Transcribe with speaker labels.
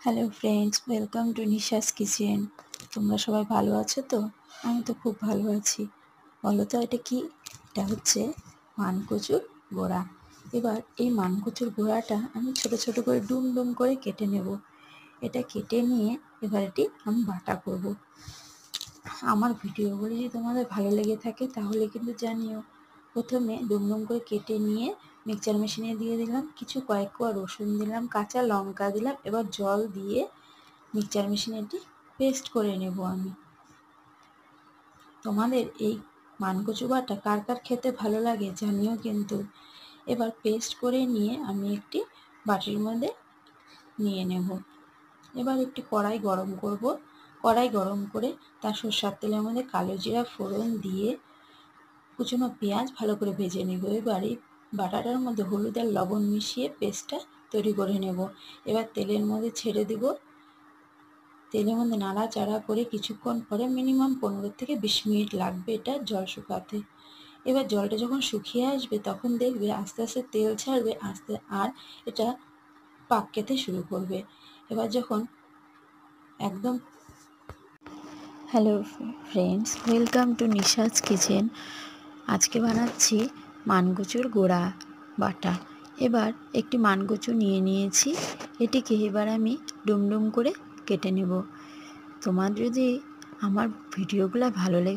Speaker 1: Hello friends, welcome to নিশাস kitchen. তোমরা সবাই ভালো আছো তো? আমি তো খুব ভালো আছি। বলো তো এটা কি? এটা হচ্ছে মানকচুর গোড়া। এবার এই মানকচুর গোড়াটা আমি ছোট ছোট করে ডুম ডুম করে কেটে নেব। এটা কেটে নিয়ে এবার এটি আমি বাটা করব। আমার ভিডিওগুলি যদি তোমাদের ভালো লেগে থাকে তাহলে কিন্তু জানিও। প্রথমে ডুম ডুম করে কেটে নিয়ে মিক্সচার মেশিনে দিয়ে দিলাম, কিছু কয়েক কোয়া রসুন দিলাম, কাঁচা লঙ্কা দিলাম। এবার জল দিয়ে মিক্সচার মেশিনে এটি পেস্ট করে নেব আমি। তোমাদের এই মানকচু বাটা কার কার খেতে ভালো লাগে জানিও কিন্তু। এবার পেস্ট করে নিয়ে আমি একটি বাটির মধ্যে নিয়ে নেব। এবার একটি কড়াই গরম করব। কড়াই গরম করে তার সরষের তেলের মধ্যে কালো জিরা ফোড়ন দিয়ে কুচনো পেঁয়াজ ভালো করে ভেজে নেব। এবারে বাটাটার মধ্যে হলুদ আর লবণ মিশিয়ে পেস্টটা তৈরি করে নেব। এবার তেলের মধ্যে ছেড়ে দেব। তেলের মধ্যে নাড়াচাড়া করে কিছুক্ষণ পরে মিনিমাম 15 থেকে 20 মিনিট লাগবে এটা জল শুকাতে। এবার জলটা যখন শুকিয়ে আসবে তখন দেখবে আস্তে আস্তে তেল ছাড়বে আর এটা পাক খেতে শুরু করবে। এবার যখন একদম hello friends, welcome to নিশাস kitchen. আজকে বানাচ্ছি মানকচুর গোড়া বাটা। এবার একটি মানকচু নিয়ে নিয়েছি, এটিকে এবার আমি ডুম ডুম করে কেটে নেব। তোমার যদি আমার ভিডিওগুলো ভালো লেগে